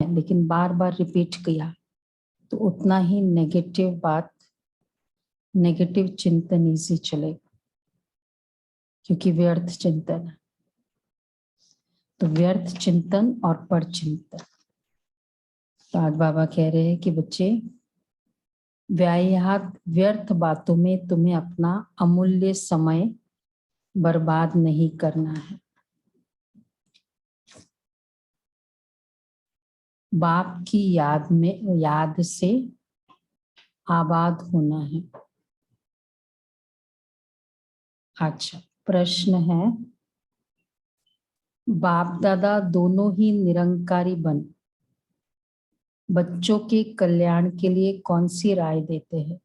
लेकिन बार बार रिपीट किया तो उतना ही नेगेटिव बात, नेगेटिव चिंतन इजी चलेगा, क्योंकि व्यर्थ चिंतन है। तो व्यर्थ चिंतन और पर चिंतन। तो आज बाबा कह रहे हैं कि बच्चे, व्यायात व्यर्थ बातों में तुम्हें अपना अमूल्य समय बर्बाद नहीं करना है। बाप की याद से आबाद होना है। अच्छा, प्रश्न है, बाप दादा दोनों ही निरंकारी बन बच्चों के कल्याण के लिए कौन सी राय देते हैं?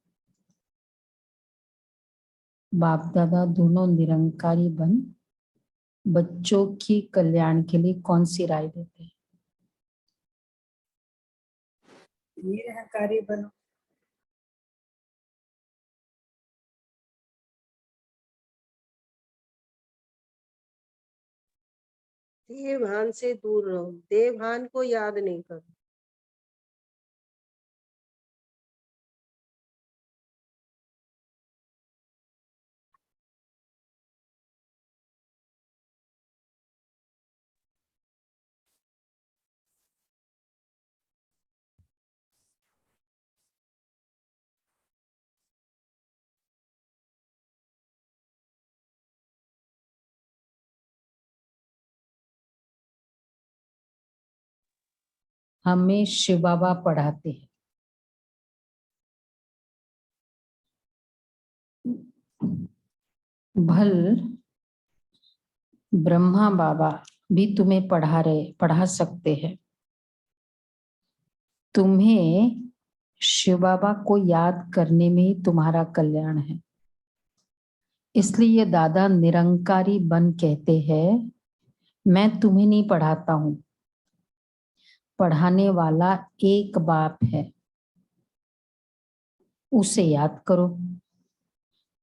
बाप दादा दोनों निरंकारी बन बच्चों की कल्याण के लिए कौन सी राय देते हैं? निरहंकारी बनो। देह भान से दूर रहो, देह भान को याद नहीं करो। हमें शिव बाबा पढ़ाते हैं। भल ब्रह्मा बाबा भी तुम्हें पढ़ा सकते हैं। तुम्हें शिव बाबा को याद करने में ही तुम्हारा कल्याण है। इसलिए दादा निरंकारी बन कहते हैं, मैं तुम्हें नहीं पढ़ाता हूं, पढ़ाने वाला एक बाप है, उसे याद करो।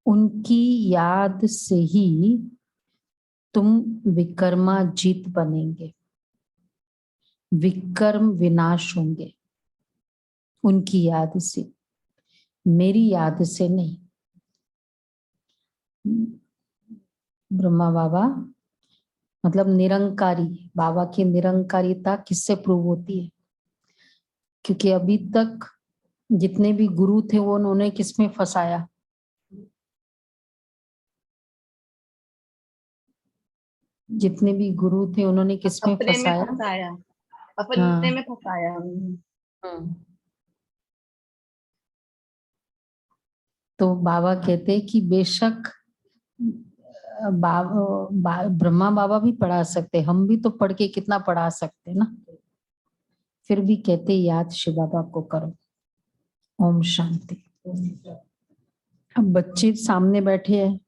उनकी याद से ही तुम विकर्माजीत बनेंगे, विकर्म विनाश होंगे। उनकी याद से, मेरी याद से नहीं। ब्रह्मा बाबा मतलब निरंकारी, बाबा की निरंकारिता किससे प्रूव होती है? क्योंकि अभी तक जितने भी गुरु थे वो उन्होंने किसमें फंसाया? जितने भी गुरु थे उन्होंने किसमें फंसाया? अपने में फंसाया। तो बाबा कहते कि बेशक ब्रह्मा बाबा भी पढ़ा सकते, हम भी तो पढ़ के कितना पढ़ा सकते ना, फिर भी कहते याद शिव बाबा को करो। ओम शांति। अब बच्चे सामने बैठे हैं,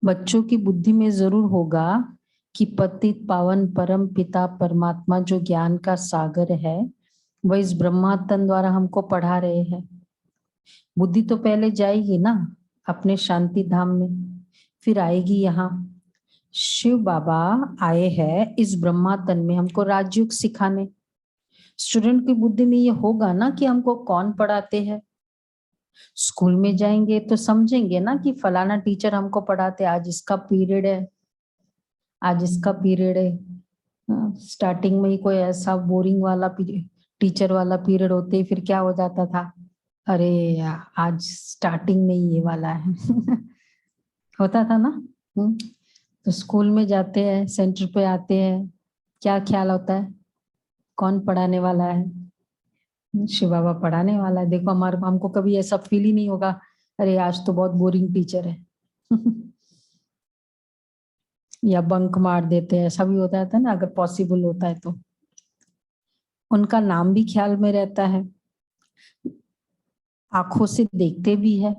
बच्चों की बुद्धि में जरूर होगा कि पतित पावन परम पिता परमात्मा जो ज्ञान का सागर है वह इस ब्रह्मातन द्वारा हमको पढ़ा रहे हैं। बुद्धि तो पहले जाएगी ना अपने शांति धाम में, फिर आएगी यहाँ। शिव बाबा आए हैं इस ब्रह्मातन में हमको राजयोग सिखाने। स्टूडेंट की बुद्धि में ये होगा ना कि हमको कौन पढ़ाते हैं। स्कूल में जाएंगे तो समझेंगे ना कि फलाना टीचर हमको पढ़ाते, आज इसका पीरियड है, आज इसका पीरियड है। स्टार्टिंग में ही कोई ऐसा बोरिंग वाला टीचर वाला पीरियड होते ही फिर क्या हो जाता था, अरे यार आज स्टार्टिंग में ही ये वाला है होता था ना। तो स्कूल में जाते हैं, सेंटर पे आते हैं, क्या ख्याल होता है कौन पढ़ाने वाला है? शिव बाबा पढ़ाने वाला है। देखो हमारे हमको कभी ऐसा फील ही नहीं होगा अरे आज तो बहुत बोरिंग टीचर है या बंक मार देते हैं, ऐसा भी होता था ना, अगर पॉसिबल होता है तो। उनका नाम भी ख्याल में रहता है, आंखों से देखते भी है,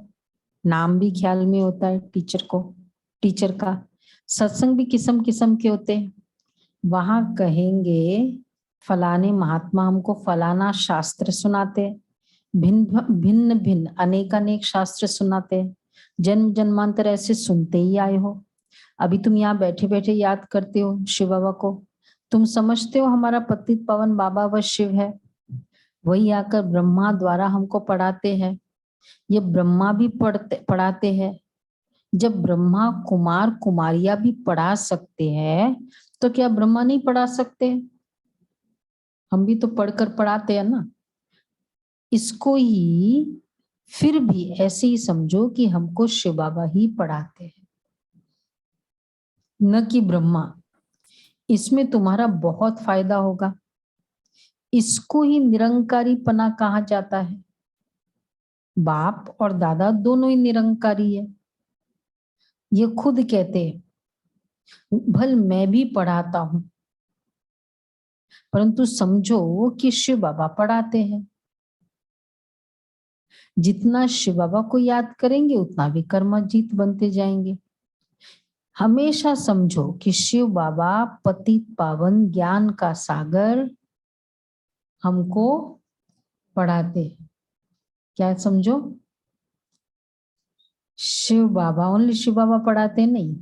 नाम भी ख्याल में होता है टीचर को, टीचर का। सत्संग भी किस्म किस्म के होते हैं, वहां कहेंगे फलाने महात्मा हमको फलाना शास्त्र सुनाते हैं, भिन्न भिन्न भिन्न अनेक अनेक शास्त्र सुनाते हैं, जन्म जन्मांतर ऐसे सुनते ही आए हो। अभी तुम यहाँ बैठे बैठे याद करते हो शिव बाबा को, तुम समझते हो हमारा पतित पावन बाबा व शिव है, वही आकर ब्रह्मा द्वारा हमको पढ़ाते हैं। ये ब्रह्मा भी पढ़ाते हैं। जब ब्रह्मा कुमार कुमारियां भी पढ़ा सकते हैं तो क्या ब्रह्मा नहीं पढ़ा सकते? हम भी तो पढ़कर पढ़ाते हैं ना। इसको ही फिर भी ऐसे ही समझो कि हमको शिव बाबा ही पढ़ाते हैं, न कि ब्रह्मा। इसमें तुम्हारा बहुत फायदा होगा। इसको ही निरंकारी पना कहा जाता है। बाप और दादा दोनों ही निरंकारी है। ये खुद कहते हैं भल मैं भी पढ़ाता हूं, परंतु समझो कि शिव बाबा पढ़ाते हैं। जितना शिव बाबा को याद करेंगे उतना भी कर्मजीत बनते जाएंगे। हमेशा समझो कि शिव बाबा पतित पावन ज्ञान का सागर हमको पढ़ाते हैं। क्या समझो? शिव बाबा, ओनली शिव बाबा पढ़ाते नहीं,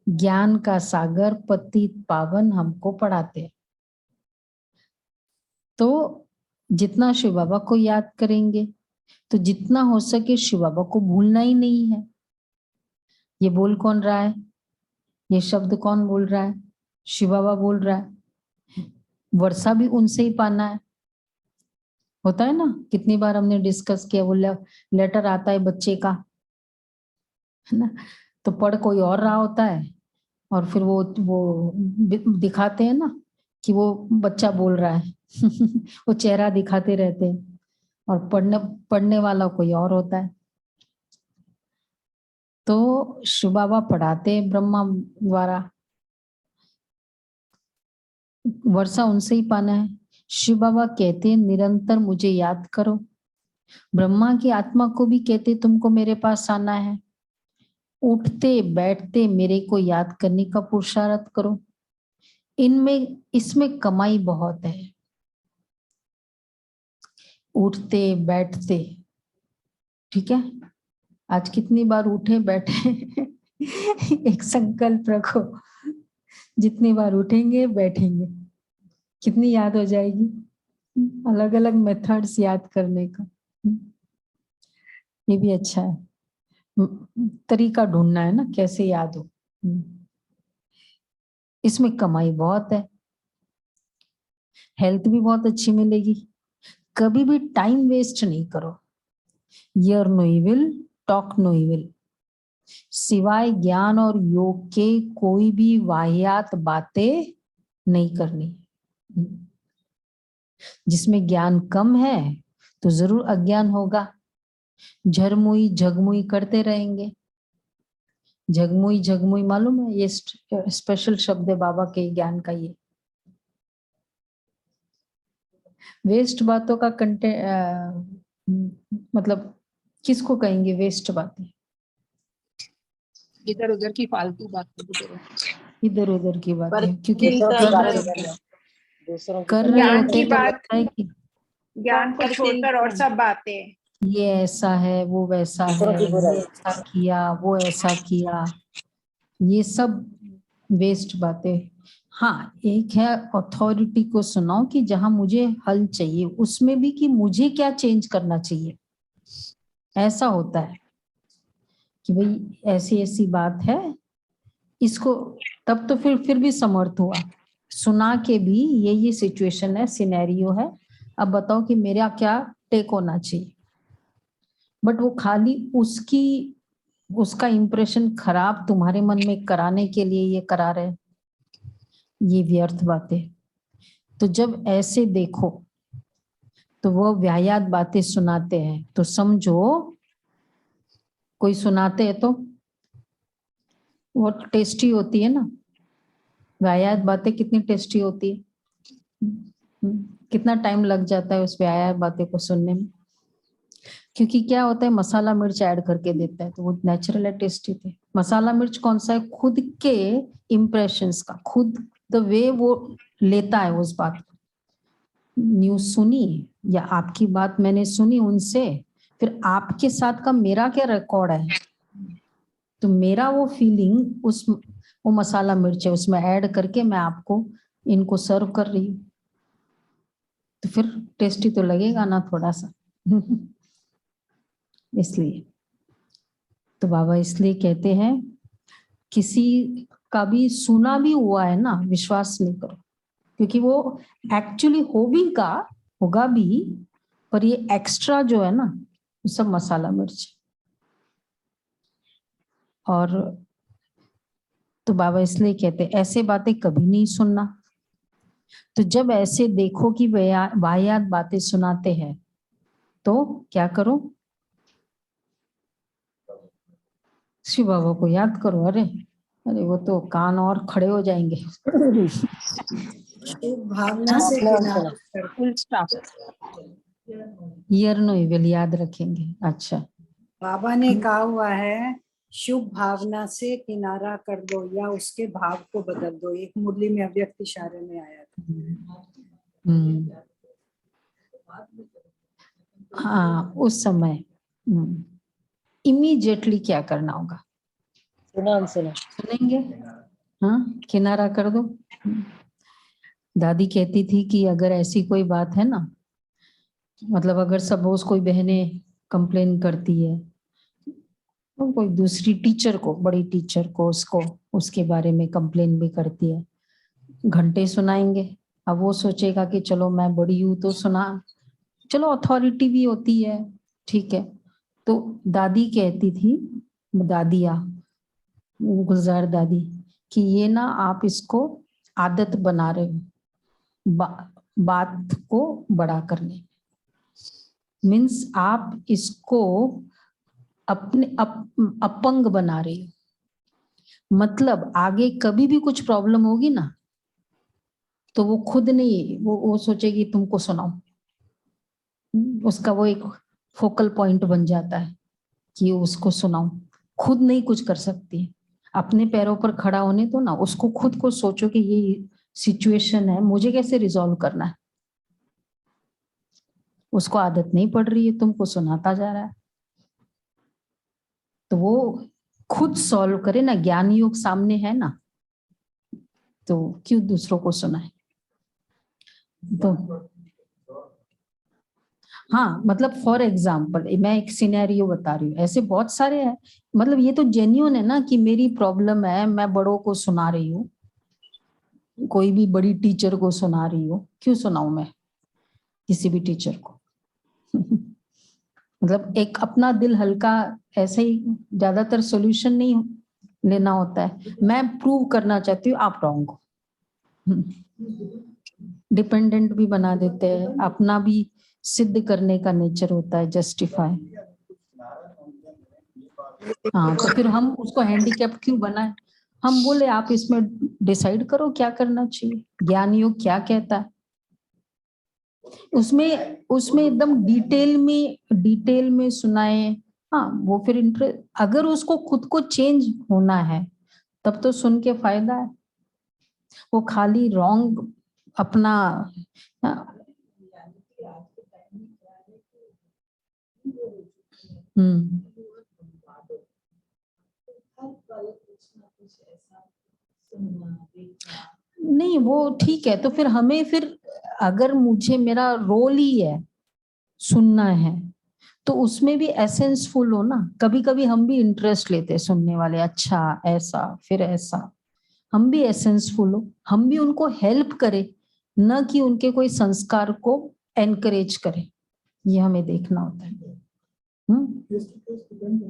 ज्ञान का सागर पतित पावन हमको पढ़ाते हैं। तो जितना शिव बाबा को याद करेंगे तो जितना हो सके शिव बाबा को भूलना ही नहीं है। ये बोल कौन रहा है? ये शब्द कौन बोल रहा है? शिव बाबा बोल रहा है। वर्षा भी उनसे ही पाना है। होता है ना, कितनी बार हमने डिस्कस किया, वो लेटर आता है बच्चे का, है ना, तो पढ़ कोई और रहा होता है और फिर वो दिखाते हैं ना कि वो बच्चा बोल रहा है वो चेहरा दिखाते रहते हैं और पढ़ने वाला कोई और होता है। तो शिव बाबा पढ़ाते ब्रह्मा द्वारा, वर्षा उनसे ही पाना है। शिव बाबा कहते हैं निरंतर मुझे याद करो। ब्रह्मा की आत्मा को भी कहते तुमको मेरे पास आना है। उठते बैठते मेरे को याद करने का पुरुषार्थ करो। इसमें कमाई बहुत है। उठते बैठते, ठीक है, आज कितनी बार उठे बैठे एक संकल्प रखो, जितनी बार उठेंगे बैठेंगे कितनी याद हो जाएगी। अलग अलग मेथड्स याद करने का, ये भी अच्छा है। तरीका ढूंढना है ना कैसे याद हो। इसमें कमाई बहुत है, हेल्थ भी बहुत अच्छी मिलेगी। कभी भी टाइम वेस्ट नहीं करो। Hear no evil, talk no evil. सिवाय ज्ञान और योग के कोई भी वाहियात बातें नहीं करनी। जिसमें ज्ञान कम है तो जरूर अज्ञान होगा। झरमुई झगमुई करते रहेंगे। झगमुई झगमुई मालूम है? ये स्पेशल शब्द है बाबा के ज्ञान का। ये वेस्ट बातों का मतलब किसको कहेंगे वेस्ट बातें? इधर उधर की फालतू बातें, इधर उधर की बातें, क्योंकि दिल का कर रहे ज्ञान होते की तो बात, लगता है कि ज्ञान को छोड़कर और सब बातें। ये ऐसा है, वो वैसा है, ये ऐसा किया, वो ऐसा किया, ये सब वेस्ट बातें। हाँ, एक है अथॉरिटी को सुनाओ कि जहां मुझे हल चाहिए, उसमें भी कि मुझे क्या चेंज करना चाहिए। ऐसा होता है कि भाई ऐसी ऐसी बात है, इसको तब तो फिर भी समर्थ हुआ सुना के भी ये सिचुएशन है, सिनेरियो है, अब बताओ कि मेरा क्या टेक होना चाहिए। बट वो खाली उसका इंप्रेशन खराब तुम्हारे मन में कराने के लिए ये करा रहे, ये व्यर्थ बातें। तो जब ऐसे देखो तो वो व्यायात बातें सुनाते हैं तो समझो कोई सुनाते हैं तो वो टेस्टी होती है ना। व्यायात बातें कितनी टेस्टी होती है। कितना टाइम लग जाता है उस व्यायात बातें को सुनने में, क्योंकि क्या होता है मसाला मिर्च ऐड करके देता है तो वो नेचुरल है, टेस्टी थे। मसाला मिर्च कौन सा है? खुद के इम्प्रेशंस का, खुद द वे वो लेता है उस बात को। न्यूज सुनी या आपकी बात मैंने सुनी उनसे, फिर आपके साथ का मेरा क्या रिकॉर्ड है, तो मेरा वो फीलिंग वो मसाला मिर्च है उसमें ऐड करके मैं आपको इनको सर्व कर रही हूँ, तो फिर टेस्टी तो लगेगा ना थोड़ा सा। इसलिए तो बाबा इसलिए कहते हैं किसी का भी सुना भी हुआ है ना, विश्वास नहीं करो, क्योंकि वो एक्चुअली होगा भी, पर ये एक्स्ट्रा जो है ना वो सब मसाला मिर्च। और तो बाबा इसलिए कहते ऐसे बातें कभी नहीं सुनना। तो जब ऐसे देखो कि वाहियात बातें सुनाते हैं तो क्या करो, शिव बाबा को याद करो। अरे अरे वो तो कान और खड़े हो जाएंगे। शुभ भावना से किनारा कर full stop. Hear no evil याद रखेंगे। अच्छा, बाबा ने कहा हुआ है शुभ भावना से किनारा कर दो या उसके भाव को बदल दो। एक मुरली में अव्यक्त इशारे में आया था। हाँ उस समय इमीडिएटली क्या करना होगा, सुनेंगे, हाँ किनारा कर दो। दादी कहती थी कि अगर ऐसी कोई बात है ना, मतलब अगर सपोज कोई बहनें कंप्लेन करती है तो कोई दूसरी टीचर को, बड़ी टीचर को, उसको उसके बारे में कंप्लेन भी करती है, घंटे सुनाएंगे। अब वो सोचेगा कि चलो मैं बड़ी हूं तो सुना, चलो अथॉरिटी भी होती है, ठीक है। तो दादी कहती थी, दादिया गुलजार दादी, कि ये ना आप इसको आदत बना रहे हो, बात को बड़ा करने, मीन्स आप इसको अपने अपंग बना रहे हो। मतलब आगे कभी भी कुछ प्रॉब्लम होगी ना तो वो खुद नहीं, वो सोचेगी तुमको सुनाओ। उसका वो एक फोकल पॉइंट बन जाता है कि उसको सुनाओ, खुद नहीं कुछ कर सकती। अपने पैरों पर खड़ा होने तो ना, उसको खुद को सोचो कि ये सिचुएशन है, मुझे कैसे रिजॉल्व करना है। उसको आदत नहीं पड़ रही है, तुमको सुनाता जा रहा है, तो वो खुद सॉल्व करे ना। ज्ञान योग सामने है ना, तो क्यों दूसरों को सुनाए। तो हाँ, मतलब फॉर एग्जाम्पल मैं एक सिनेरियो बता रही हूँ, ऐसे बहुत सारे हैं। मतलब ये तो जेन्युइन है ना कि मेरी प्रॉब्लम है, मैं बड़ों को सुना रही हूँ, कोई भी बड़ी टीचर को सुना रही हूँ, क्यों सुनाऊं मैं किसी भी टीचर को। मतलब एक अपना दिल हल्का, ऐसे ही ज्यादातर सॉल्यूशन नहीं लेना होता है। मैं प्रूव करना चाहती हूँ आप रॉन्ग हो, डिपेंडेंट भी बना देते हैं, अपना भी सिद्ध करने का नेचर होता है, जस्टिफाई। हाँ, तो फिर हम उसको हैंडीकैप क्यों बनाए। हम बोले आप इसमें डिसाइड करो क्या करना चाहिए, ज्ञान योग क्या कहता है। उसमें उसमें एकदम डिटेल में सुनाए। हाँ, वो फिर इंटरेस्ट, अगर उसको खुद को चेंज होना है तब तो सुन के फायदा है। वो खाली रॉन्ग अपना नहीं, वो ठीक है। तो फिर हमें, फिर अगर मुझे मेरा रोल ही है सुनना है तो उसमें भी एसेंसफुल हो ना। कभी कभी हम भी इंटरेस्ट लेते हैं सुनने वाले, अच्छा ऐसा फिर ऐसा, हम भी एसेंसफुल हो, हम भी उनको हेल्प करें, न कि उनके कोई संस्कार को एनकरेज करें। ये हमें देखना होता है।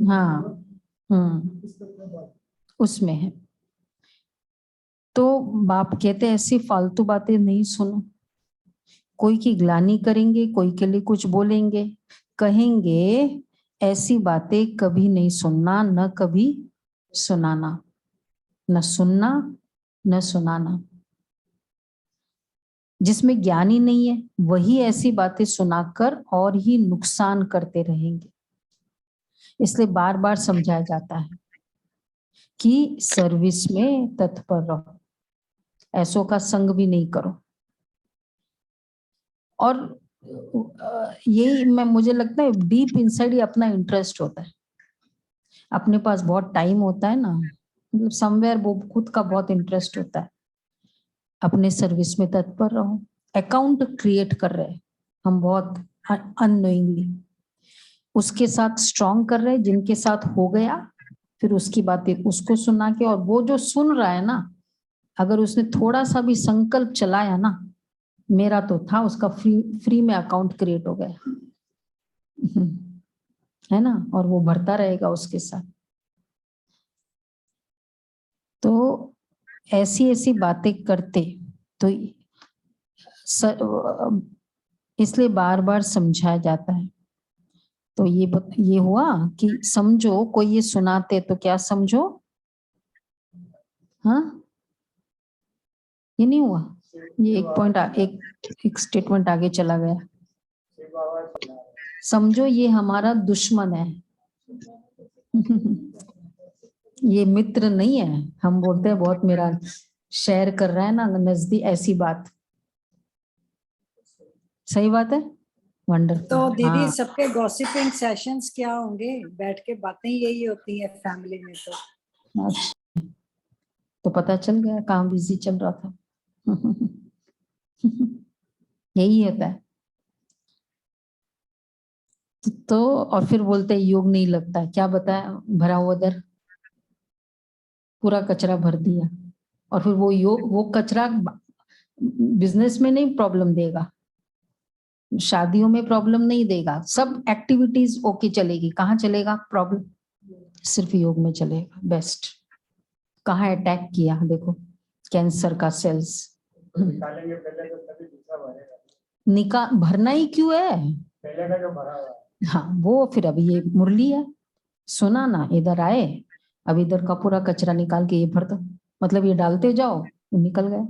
हाँ, उसमें है। तो बाप कहते ऐसी फालतू बातें नहीं सुनो। कोई की ग्लानि करेंगे, कोई के लिए कुछ बोलेंगे, कहेंगे ऐसी बातें कभी नहीं सुनना, न कभी सुनाना, न सुनना न सुनाना। जिसमें ज्ञान ही नहीं है वही ऐसी बातें सुनाकर और ही नुकसान करते रहेंगे। इसलिए बार बार समझाया जाता है कि सर्विस में तत्पर रहो, ऐसों का संग भी नहीं करो। और यही मुझे लगता है डीप इनसाइड ही अपना इंटरेस्ट होता है। अपने पास बहुत टाइम होता है ना, मतलब समवेयर वो खुद का बहुत इंटरेस्ट होता है अपने सर्विस में तत्पर रहो। अकाउंट क्रिएट कर रहे हैं हम बहुत अननोइंगली, उसके साथ स्ट्रॉन्ग कर रहे हैं, जिनके साथ हो गया फिर उसकी बातें उसको सुना के, और वो जो सुन रहा है ना, अगर उसने थोड़ा सा भी संकल्प चलाया ना, मेरा तो था, उसका फ्री में अकाउंट क्रिएट हो गया है ना, और वो भरता रहेगा उसके साथ। तो ऐसी ऐसी बातें करते तो इसलिए बार बार समझाया जाता है। तो ये हुआ कि समझो, कोई ये सुनाते तो क्या समझो, हाँ ये नहीं हुआ, ये एक पॉइंट एक स्टेटमेंट आगे चला गया। समझो ये हमारा दुश्मन है ये मित्र नहीं है। हम बोलते हैं बहुत मेरा शेयर कर रहा है ना नजदीक, ऐसी बात सही बात है। वंडरफुल। तो दीदी हाँ, सबके गॉसिपिंग सेशंस क्या होंगे? बैठ के बातें यही होती है फैमिली में? तो अच्छा, तो पता चल गया कहाँ बिजी चल रहा था यही होता है। तो और फिर बोलते हैं योग नहीं लगता है। क्या बताया, भरा हुआ दर पूरा कचरा भर दिया, और फिर वो योग, वो कचरा बिजनेस में नहीं प्रॉब्लम देगा, शादियों में प्रॉब्लम नहीं देगा, सब एक्टिविटीज ओके चलेगी। कहाँ चलेगा प्रॉब्लम? सिर्फ योग में चलेगा। बेस्ट। कहाँ अटैक किया देखो, कैंसर का सेल्स निकाल, भरना ही क्यों है पहले का जो भरा हुआ है। हाँ वो फिर अभी ये मुरली है, सुना ना, इधर आए, अब इधर का पूरा कचरा निकाल के ये भर दो, मतलब ये डालते जाओ वो निकल गए।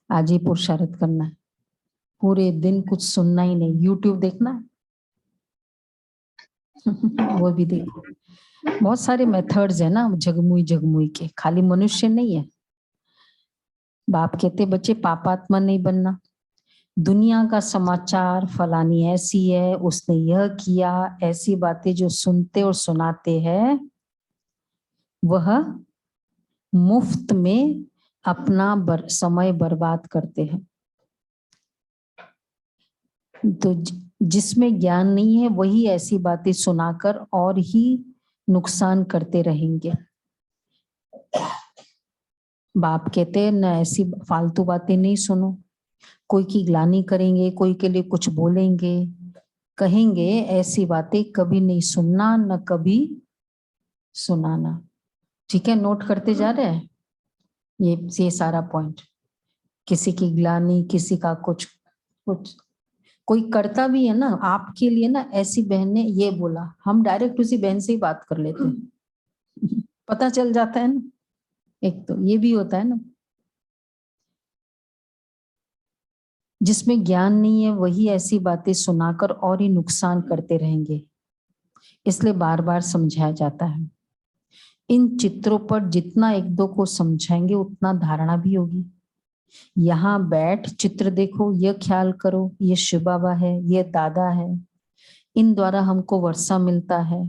आज ही पुरुषार्थ करना है, पूरे दिन कुछ सुनना ही नहीं, यूट्यूब देखना है वो भी देखो। बहुत सारे मेथड्स है ना जगमुई जगमुई के, खाली मनुष्य नहीं है। बाप कहते बच्चे पापात्मा नहीं बनना, दुनिया का समाचार फलानी ऐसी है, उसने यह किया, ऐसी बातें जो सुनते और सुनाते हैं वह मुफ्त में अपना समय बर्बाद करते हैं। तो जिसमें ज्ञान नहीं है वही ऐसी बातें सुनाकर और ही नुकसान करते रहेंगे। बाप कहते हैं न ऐसी फालतू बातें नहीं सुनो, कोई की ग्लानि करेंगे, कोई के लिए कुछ बोलेंगे, कहेंगे, ऐसी बातें कभी नहीं सुनना, न कभी सुनाना। ठीक है, नोट करते जा रहे हैं ये सारा पॉइंट। किसी की ग्लानि, किसी का कुछ कुछ कोई करता भी है ना आपके लिए ना, ऐसी बहन ने ये बोला, हम डायरेक्ट उसी बहन से ही बात कर लेते हैं पता चल जाता है ना। एक तो ये भी होता है ना, जिसमें ज्ञान नहीं है वही ऐसी बातें सुनाकर और ही नुकसान करते रहेंगे। इसलिए बार बार समझाया जाता है। इन चित्रों पर जितना एक दो को समझाएंगे उतना धारणा भी होगी। यहाँ बैठ चित्र देखो, ये ख्याल करो, ये शिव बाबा है, ये दादा है, इन द्वारा हमको वर्षा मिलता है,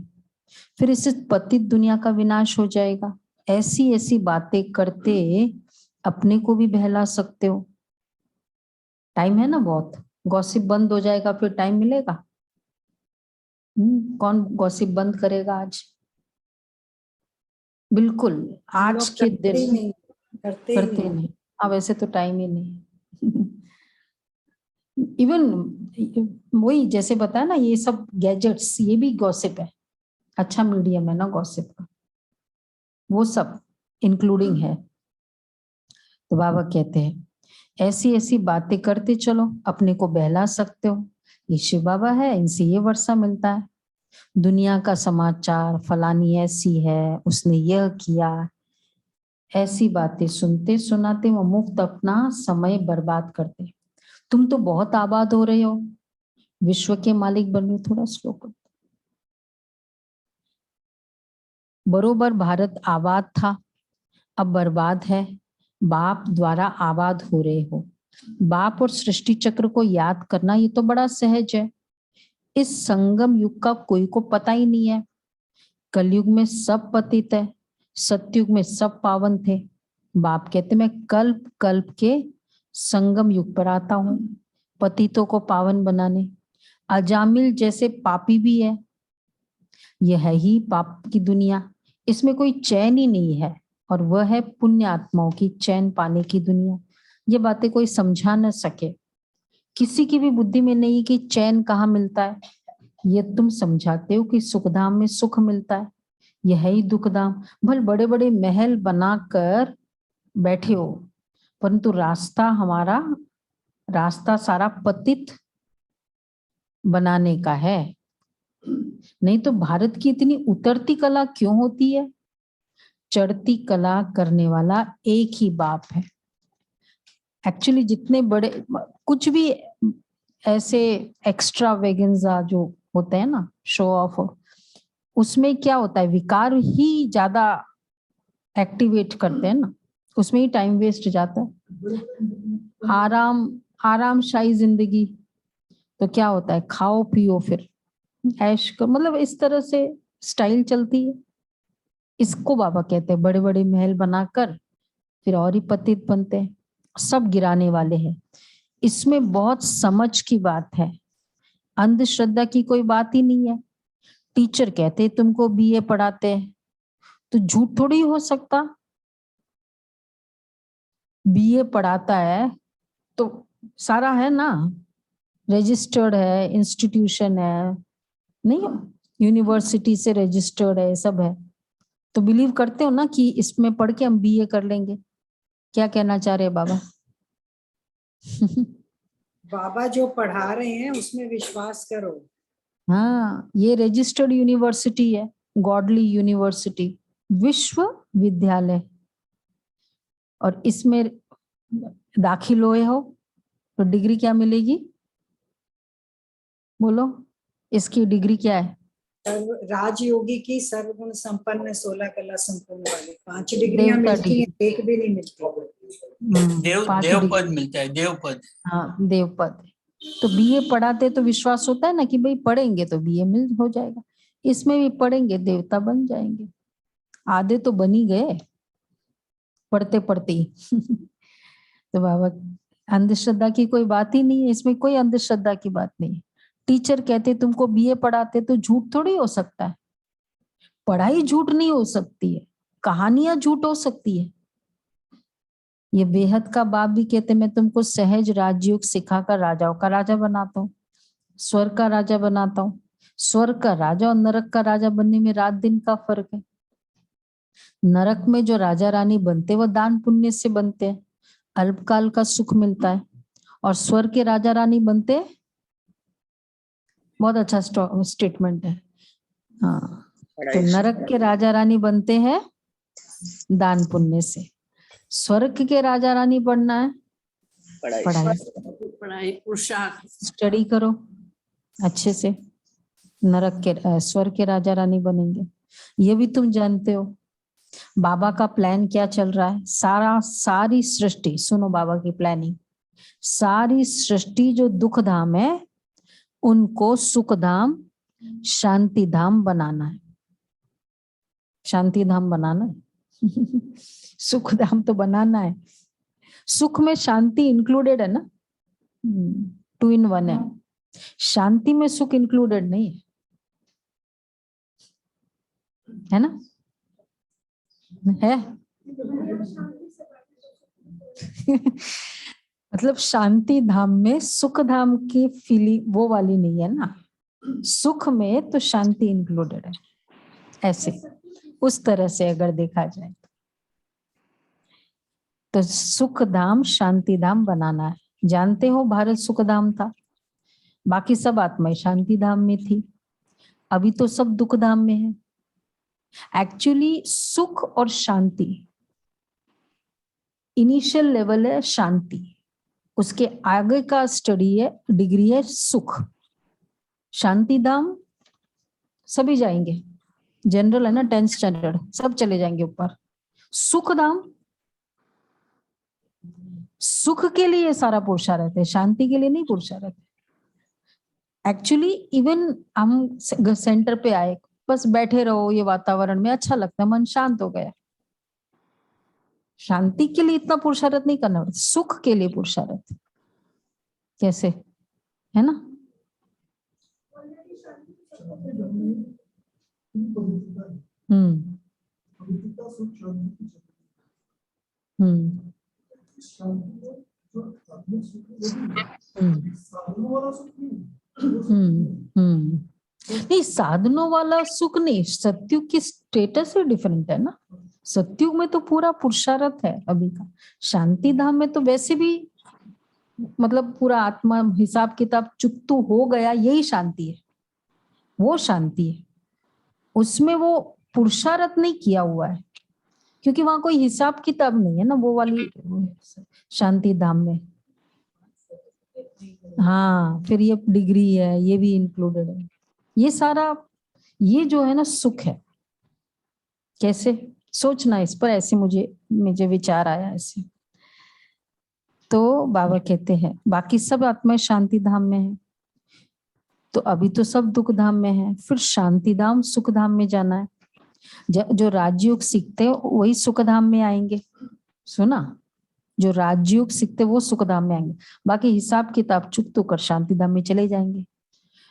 फिर इससे पतित दुनिया का विनाश हो जाएगा। ऐसी ऐसी बातें करते अपने को भी बहला सकते हो। टाइम है ना बहुत, गॉसिप बंद हो जाएगा फिर टाइम मिलेगा? कौन गॉसिप बंद करेगा आज? बिल्कुल आज के दिन करते ही नहीं। अब वैसे तो टाइम ही नहीं इवन वही जैसे बताया ना, ये सब गैजेट्स ये भी गॉसिप है, अच्छा मीडियम है ना गॉसिप का, वो सब इंक्लूडिंग है। तो बाबा कहते हैं ऐसी ऐसी बातें करते चलो, अपने को बहला सकते हो। ये शिव बाबा है, इनसे ये वर्षा मिलता है, दुनिया का समाचार फलानी ऐसी है, उसने यह किया, ऐसी बातें सुनते सुनाते वो मुफ्त अपना समय बर्बाद करते। तुम तो बहुत आबाद हो रहे हो, विश्व के मालिक बन रहे हो। थोड़ा स्लो कर। बरोबर भारत आबाद था, अब बर्बाद है, बाप द्वारा आबाद हो रहे हो। बाप और सृष्टि चक्र को याद करना ये तो बड़ा सहज है। इस संगम युग का कोई को पता ही नहीं है। कलयुग में सब पतित है, सतयुग में सब पावन थे। बाप कहते मैं कल्प कल्प के संगम युग पर आता हूँ पतितों को पावन बनाने। अजामिल जैसे पापी भी है, यह है ही पाप की दुनिया, इसमें कोई चैन ही नहीं है, और वह है पुण्य आत्माओं की चैन पाने की दुनिया। ये बातें कोई समझा न सके, किसी की भी बुद्धि में नहीं कि चैन कहाँ मिलता है। ये तुम समझाते हो कि सुखधाम में सुख मिलता है, यह ही दुखधाम। भले बड़े बड़े महल बनाकर बैठे हो, परंतु रास्ता सारा पतित बनाने का है। नहीं तो भारत की इतनी उतरती कला क्यों होती है? चढ़ती कला करने वाला एक ही बाप है। एक्चुअली जितने बड़े कुछ भी ऐसे एक्स्ट्रा वेगेंजा जो होते हैं ना, शो ऑफ, उसमें क्या होता है, विकार ही ज्यादा एक्टिवेट करते हैं ना, उसमें ही टाइम वेस्ट जाता है। आरामशाही जिंदगी तो क्या होता है, खाओ पियो फिर ऐश कर, मतलब इस तरह से स्टाइल चलती है। इसको बाबा कहते हैं बड़े बड़े महल बनाकर फिर और ही पतित बनते हैं, सब गिराने वाले हैं। इसमें बहुत समझ की बात है, अंधश्रद्धा की कोई बात ही नहीं है। टीचर कहते तुमको बीए पढ़ाते हैं तो झूठ थोड़ी हो सकता। बीए पढ़ाता है तो सारा है ना, रजिस्टर्ड है, इंस्टीट्यूशन है, नहीं यूनिवर्सिटी से रजिस्टर्ड है, सब है। तो बिलीव करते हो ना कि इसमें पढ़ के हम बीए कर लेंगे। क्या कहना चाह रहे हैं बाबा? बाबा जो पढ़ा रहे हैं उसमें विश्वास करो। हाँ, ये रजिस्टर्ड यूनिवर्सिटी है, गॉडली यूनिवर्सिटी, विश्वविद्यालय, और इसमें दाखिल हुए हो तो डिग्री क्या मिलेगी? बोलो, इसकी डिग्री क्या है? राजयोगी की सर्वगुण संपन्न 16 कला संपन्न वाली 5 डिग्रियां देवता मिलती हैं, डिग्री। एक भी नहीं मिलती। पांच देव डिग्री। पद मिलता है, देव पद। हाँ, देवपद। तो बीए पढ़ाते तो विश्वास होता है ना कि भाई पढ़ेंगे तो बीए मिल हो जाएगा, इसमें भी पढ़ेंगे देवता बन जाएंगे। आधे तो बन ही गए पढ़ते पढ़ते ही। तो बाबा, अंधश्रद्धा की कोई बात ही नहीं है, इसमें कोई अंधश्रद्धा की बात नहीं है। टीचर कहते तुमको बीए पढ़ाते तो झूठ थोड़ी हो सकता है, पढ़ाई झूठ नहीं हो सकती है, कहानियां झूठ हो सकती है। ये बेहद का बाप भी कहते मैं तुमको सहज राजयोग सिखाकर राजाओं का राजा बनाता हूँ, स्वर्ग का राजा बनाता हूँ। स्वर्ग का राजा और नरक का राजा बनने में रात दिन का फर्क है। नरक में जो राजा रानी बनते वो दान पुण्य से बनते हैं, अल्पकाल का सुख मिलता है, और स्वर्ग के राजा रानी बनते, बहुत अच्छा स्टेटमेंट है। हाँ, तो नरक के राजा रानी बनते हैं दान पुण्य से, स्वर्ग के राजा रानी बनना है पढ़ाई पुरुषार्थ। स्टडी करो अच्छे से, नरक के स्वर्ग के राजा रानी बनेंगे। ये भी तुम जानते हो बाबा का प्लान क्या चल रहा है। सारी सृष्टि सुनो, बाबा की प्लानिंग, सारी सृष्टि जो दुख धाम है उनको सुख धाम शांति धाम बनाना है। शांति धाम बनाना है। सुख धाम तो बनाना है, सुख में शांति इंक्लूडेड है ना, 2 in 1 है। शांति में सुख इंक्लूडेड नहीं है ना, है? मतलब शांति धाम में सुख धाम की फीलिंग वो वाली नहीं है ना, सुख में तो शांति इंक्लूडेड है, ऐसे उस तरह से अगर देखा जाए तो सुख धाम शांति धाम बनाना है। जानते हो भारत सुख धाम था, बाकी सब आत्माएं शांति धाम में थी, अभी तो सब दुख धाम में है। एक्चुअली सुख और शांति इनिशियल लेवल है शांति, उसके आगे का स्टडी है, डिग्री है सुख। शांति धाम सभी जाएंगे, जनरल है ना 10th स्टैंडर्ड, सब चले जाएंगे ऊपर। सुख धाम, सुख के लिए सारा पुरुषार्थ है, शांति के लिए नहीं पुरुषार्थ। एक्चुअली इवन हम सेंटर पे आए, बस बैठे रहो ये वातावरण में, अच्छा लगता है, मन शांत हो गया। शांति के लिए इतना पुरुषार्थ नहीं करना पड़ता, सुख के लिए पुरुषार्थ। कैसे, है ना? हम्म हम्म नहीं, साधनों वाला सुख नहीं, सत्युग की स्टेटस ही डिफरेंट है ना। सत्युग में तो पूरा पुरुषार्थ है अभी का, शांति धाम में तो वैसे भी मतलब पूरा आत्मा हिसाब किताब चुकतू हो गया, यही शांति है, वो शांति है। उसमें वो पुरुषार्थ नहीं किया हुआ है, क्योंकि वहां कोई हिसाब किताब नहीं है ना, वो वाली शांति धाम में। हाँ, फिर ये डिग्री है, ये भी इंक्लूडेड है, ये सारा, ये जो है ना सुख है। कैसे सोचना इस पर, ऐसे मुझे विचार आया ऐसे। तो बाबा कहते हैं बाकी सब आत्माएं शांति धाम में है, तो अभी तो सब दुख धाम में है, फिर शांति धाम सुख धाम में जाना है। जो राजयोग सीखते हैं वही सुख धाम में आएंगे। सुना, जो राजयोग सीखते वो सुख धाम में आएंगे, बाकी हिसाब किताब चुक तो कर शांति धाम में चले जाएंगे।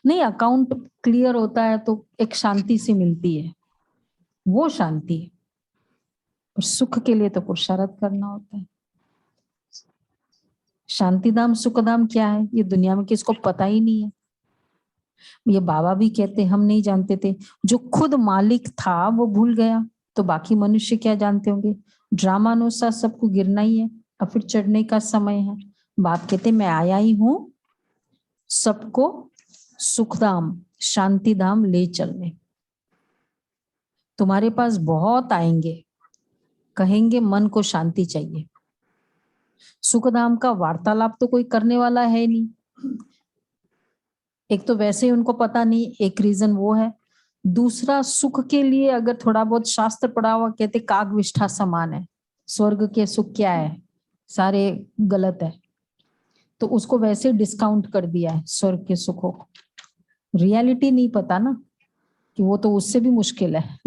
नहीं, अकाउंट क्लियर होता है तो एक शांति से मिलती है, वो शांति है। और सुख के लिए तो पुरुषार्थ करना होता है। शांति धाम सुख धाम क्या है ये दुनिया में किसको पता ही नहीं है। ये बाबा भी कहते, हम नहीं जानते थे, जो खुद मालिक था वो भूल गया, तो बाकी मनुष्य क्या जानते होंगे। ड्रामा अनुसार सबको गिरना ही है, अब फिर चढ़ने का समय है। बाप कहते मैं आया ही हूं सबको सुखधाम शांति धाम ले चलने। तुम्हारे पास बहुत आएंगे, कहेंगे मन को शांति चाहिए। सुखधाम का वार्तालाप तो कोई करने वाला है नहीं, एक तो वैसे ही उनको पता नहीं, एक रीजन वो है। दूसरा, सुख के लिए अगर थोड़ा बहुत शास्त्र पढ़ा हुआ, कहते काग विष्ठा समान है, स्वर्ग के सुख क्या है, सारे गलत है, तो उसको वैसे डिस्काउंट कर दिया है स्वर्ग के सुखों को। रियलिटी नहीं पता ना कि वो तो उससे भी मुश्किल है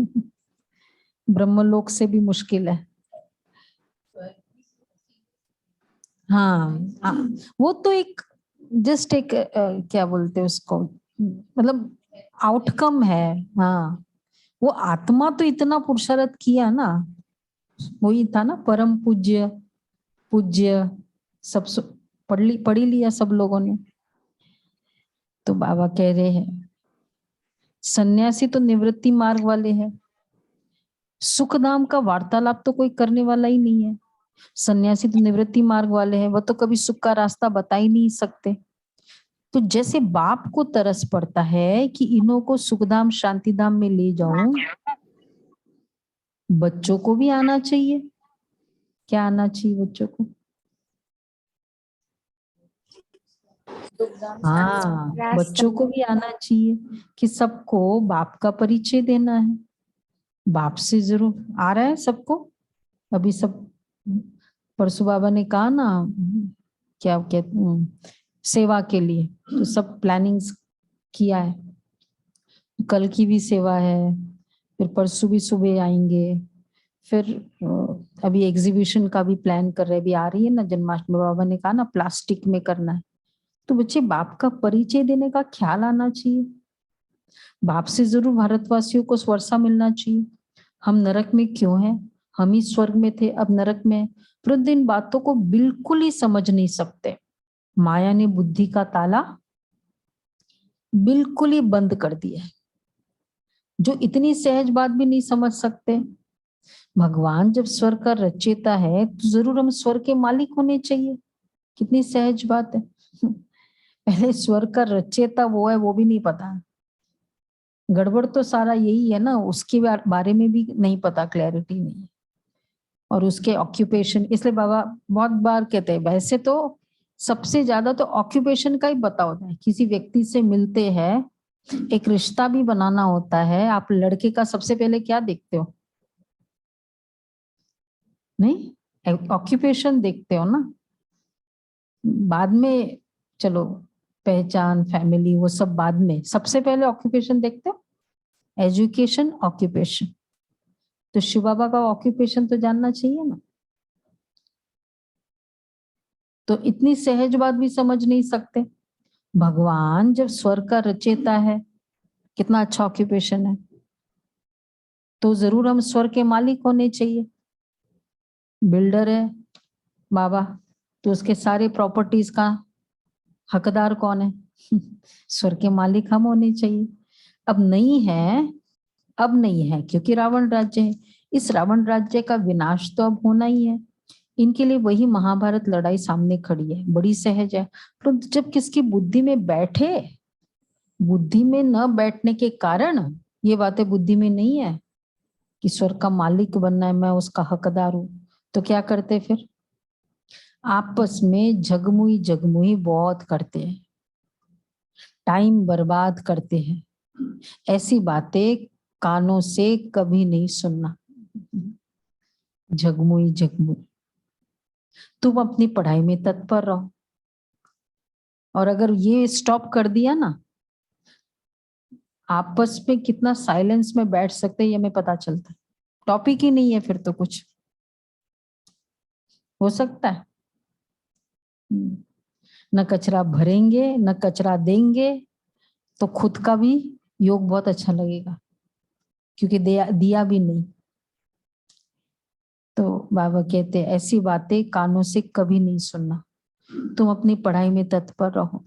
ब्रह्मलोक से भी मुश्किल है। हाँ, वो तो एक जस्ट एक क्या बोलते हैं उसको, मतलब आउटकम है। हाँ, वो आत्मा तो इतना पुरुषार्थ किया ना, वही था ना परम पूज्य पूज्य, सब पढ़ी लिया सब लोगों ने। तो बाबा कह रहे हैं सन्यासी तो निवृत्ति मार्ग वाले हैं, सुखधाम का वार्तालाप तो कोई करने वाला ही नहीं है। सन्यासी तो निवृत्ति मार्ग वाले हैं, वो तो कभी सुख का रास्ता बता ही नहीं सकते। तो जैसे बाप को तरस पड़ता है कि इन्हों को सुखधाम शांतिधाम में ले जाऊं, बच्चों को भी आना चाहिए। क्या आना चाहिए बच्चों को? हाँ, बच्चों को भी आना चाहिए कि सबको बाप का परिचय देना है। बाप से जरूर आ रहा है सबको। अभी सब परसु बाबा ने कहा ना, क्या कहते सेवा के लिए, तो सब प्लानिंग्स किया है। कल की भी सेवा है, फिर परसों भी सुबह आएंगे, फिर अभी एग्जीबिशन का भी प्लान कर रहे हैं। अभी आ रही है ना जन्माष्टमी, बाबा ने कहा ना प्लास्टिक में करना है। तो बच्चे बाप का परिचय देने का ख्याल आना चाहिए। बाप से जरूर भारतवासियों को स्वर्सा मिलना चाहिए। हम नरक में क्यों हैं, हम ही स्वर्ग में थे अब नरक में। परंतु इन बातों को बिल्कुल ही समझ नहीं सकते। माया ने बुद्धि का ताला बिल्कुल ही बंद कर दिया है। जो इतनी सहज बात भी नहीं समझ सकते। भगवान जब स्वर्ग का रचयिता है तो जरूर हम स्वर्ग के मालिक होने चाहिए। कितनी सहज बात है। पहले स्वर्ग का रचयिता वो है, वो भी नहीं पता। गड़बड़ तो सारा यही है ना, उसके बारे में भी नहीं पता, क्लैरिटी नहीं। और उसके ऑक्यूपेशन, इसलिए बाबा बहुत बार कहते हैं वैसे तो सबसे ज्यादा तो ऑक्यूपेशन का ही पता होता है। किसी व्यक्ति से मिलते हैं, एक रिश्ता भी बनाना होता है, आप लड़के का सबसे पहले क्या देखते हो? नहीं, ऑक्यूपेशन देखते हो ना, बाद में चलो पहचान फैमिली वो सब बाद में, सबसे पहले ऑक्यूपेशन देखते हो। एजुकेशन ऑक्यूपेशन, तो शिव बाबा का ऑक्यूपेशन तो जानना चाहिए ना। तो इतनी सहज बात भी समझ नहीं सकते। भगवान जब स्वर्ग का रचयिता है, कितना अच्छा ऑक्यूपेशन है, तो जरूर हम स्वर्ग के मालिक होने चाहिए। बिल्डर है बाबा, तो उसके सारे प्रॉपर्टीज का हकदार कौन है? स्वर्ग के मालिक हम होने चाहिए। अब नहीं है, अब नहीं है, क्योंकि रावण राज्य है। इस रावण राज्य का विनाश तो अब होना ही है। इनके लिए वही महाभारत लड़ाई सामने खड़ी है, बड़ी सहज है। परंतु जब किसकी बुद्धि में बैठे, बुद्धि में न बैठने के कारण ये बातें बुद्धि में नहीं है कि स्वर्ग का मालिक बनना है, मैं उसका हकदार हूं, तो क्या करते फिर? आपस में झगमुई झगमुई बहुत करते हैं, टाइम बर्बाद करते हैं। ऐसी बातें कानों से कभी नहीं सुनना। झगमुई झगमुई। तुम अपनी पढ़ाई में तत्पर रहो, और अगर ये स्टॉप कर दिया ना, आपस में कितना साइलेंस में बैठ सकते हैं ये हमें पता चलता है। टॉपिक ही नहीं है फिर तो कुछ हो सकता है। न कचरा भरेंगे न कचरा देंगे, तो खुद का भी योग बहुत अच्छा लगेगा, क्योंकि दिया भी नहीं। तो बाबा कहते ऐसी बातें कानों से कभी नहीं सुनना। तुम अपनी पढ़ाई में तत्पर रहो,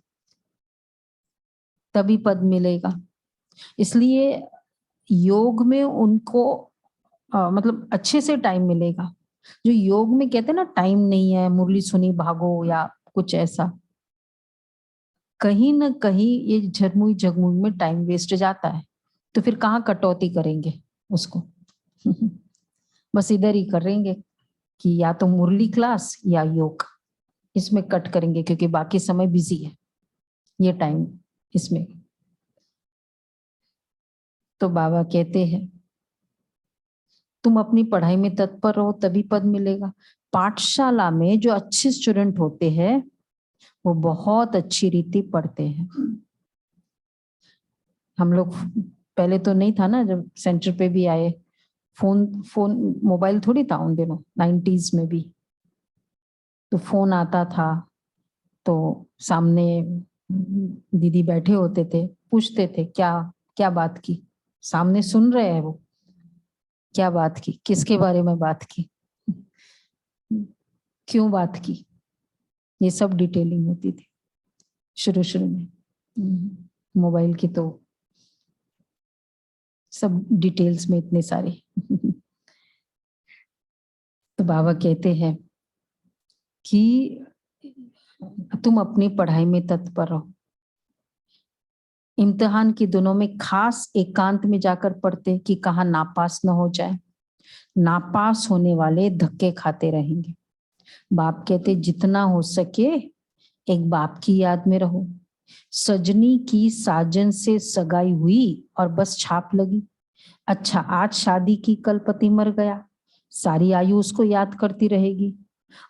तभी पद मिलेगा। इसलिए योग में उनको मतलब अच्छे से टाइम मिलेगा। जो योग में कहते हैं ना टाइम नहीं है, मुरली सुनी भागो या कुछ ऐसा, कहीं ना कहीं ये झरमुई झगमुई में टाइम वेस्ट जाता है। तो फिर कहाँ कटौती करेंगे उसको? बस इधर ही करेंगे कि या तो मुरली क्लास या योग, इसमें कट करेंगे, क्योंकि बाकी समय बिजी है ये टाइम इसमें। तो बाबा कहते हैं तुम अपनी पढ़ाई में तत्पर रहो, तभी पद मिलेगा। पाठशाला में जो अच्छे स्टूडेंट होते हैं वो बहुत अच्छी रीति पढ़ते हैं। हम लोग पहले तो नहीं था ना, जब सेंटर पे भी आए, फोन मोबाइल थोड़ी था उन दिनों, 90s में भी। तो फोन आता था तो सामने दीदी बैठे होते थे, पूछते थे क्या क्या बात की, सामने सुन रहे हैं वो, क्या बात की, किसके बारे में बात की, क्यों बात की, ये सब डिटेलिंग होती थी शुरू शुरू में। मोबाइल की तो सब डिटेल्स में इतने सारे। तो बाबा कहते हैं कि तुम अपनी पढ़ाई में तत्पर रहो। इम्तिहान के दिनों में खास एकांत में जाकर पढ़ते कि कहाँ नापास न हो जाए। नापास होने वाले धक्के खाते रहेंगे। बाप कहते जितना हो सके एक बाप की याद में रहो। सजनी की साजन से सगाई हुई और बस छाप लगी। अच्छा आज शादी की, कल पति मर गया, सारी आयु उसको याद करती रहेगी।